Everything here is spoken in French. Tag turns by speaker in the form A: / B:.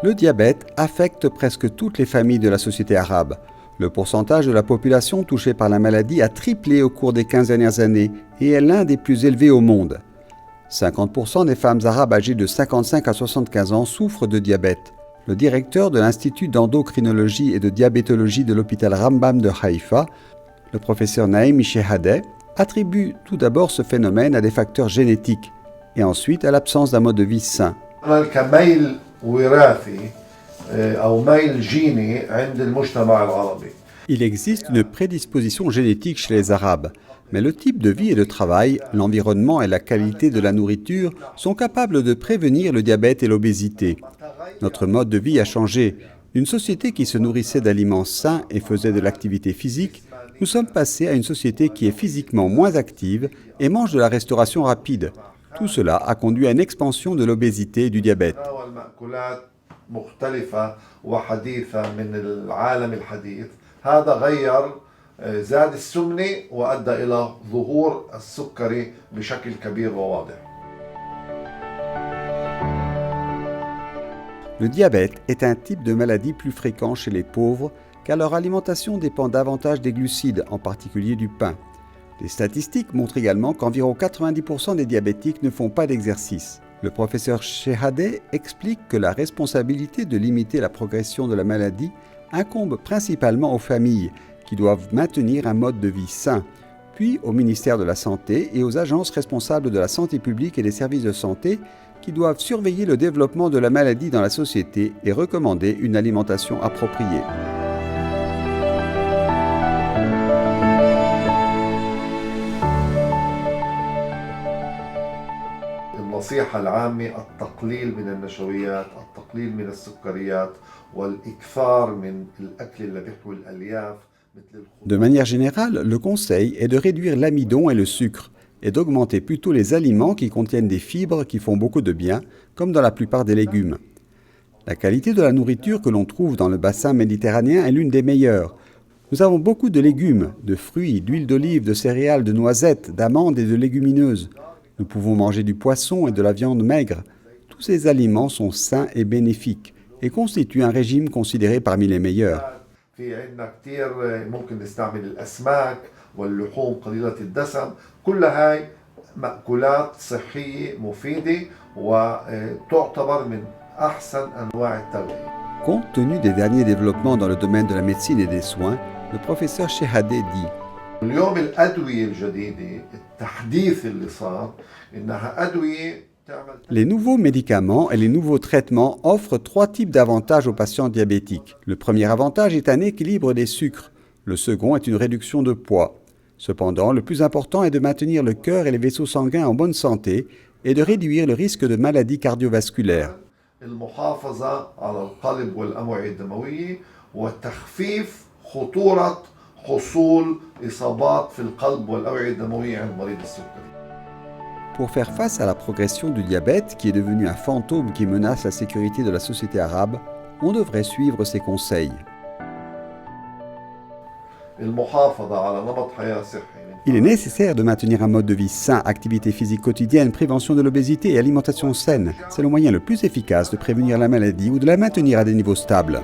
A: Le diabète affecte presque toutes les familles de la société arabe. Le pourcentage de la population touchée par la maladie a triplé au cours des 15 dernières années et est l'un des plus élevés au monde. 50% des femmes arabes âgées de 55 à 75 ans souffrent de diabète. Le directeur de l'Institut d'endocrinologie et de diabétologie de l'hôpital Rambam de Haïfa, le professeur Naïm Shehadeh, attribue tout d'abord ce phénomène à des facteurs génétiques et ensuite à l'absence d'un mode de vie sain. Il existe une prédisposition génétique chez les Arabes, mais le type de vie et de travail, l'environnement et la qualité de la nourriture sont capables de prévenir le diabète et l'obésité. Notre mode de vie a changé. D'une société qui se nourrissait d'aliments sains et faisait de l'activité physique, nous sommes passés à une société qui est physiquement moins active et mange de la restauration rapide. Tout cela a conduit à une expansion de l'obésité et du diabète. Le diabète est un type de maladie plus fréquent chez les pauvres car leur alimentation dépend davantage des glucides, en particulier du pain. Les statistiques montrent également qu'environ 90% des diabétiques ne font pas d'exercice. Le professeur Shehadeh explique que la responsabilité de limiter la progression de la maladie incombe principalement aux familles qui doivent maintenir un mode de vie sain, puis au ministère de la Santé et aux agences responsables de la santé publique et des services de santé qui doivent surveiller le développement de la maladie dans la société et recommander une alimentation appropriée.
B: النصيحة العامة التقليل من النشويات، التقليل من السكريات والإكثار من الأكل اللي بيحوي الألياف.
A: De manière générale, le conseil est de réduire l'amidon et le sucre et d'augmenter plutôt les aliments qui contiennent des fibres qui font beaucoup de bien, comme dans la plupart des légumes. La qualité de la nourriture que l'on trouve dans le bassin méditerranéen est l'une des meilleures. Nous avons beaucoup de légumes, de fruits, d'huile d'olive, de céréales, de noisettes, d'amandes et de légumineuses. Nous pouvons manger du poisson et de la viande maigre. Tous ces aliments sont sains et bénéfiques et constituent un régime considéré parmi les meilleurs. Compte tenu des derniers développements dans le domaine de la médecine et des soins, le professeur Shehadeh dit les nouveaux médicaments et les nouveaux traitements offrent 3 types d'avantages aux patients diabétiques. Le premier avantage est un équilibre des sucres. Le second est une réduction de poids. Cependant, le plus important est de maintenir le cœur et les vaisseaux sanguins en bonne santé et de réduire le risque de maladies cardiovasculaires. Pour faire face à la progression du diabète, qui est devenu un fantôme qui menace la sécurité de la société arabe, on devrait suivre ces conseils. Il est nécessaire de maintenir un mode de vie sain, activité physique quotidienne, prévention de l'obésité et alimentation saine. C'est le moyen le plus efficace de prévenir la maladie ou de la maintenir à des niveaux stables.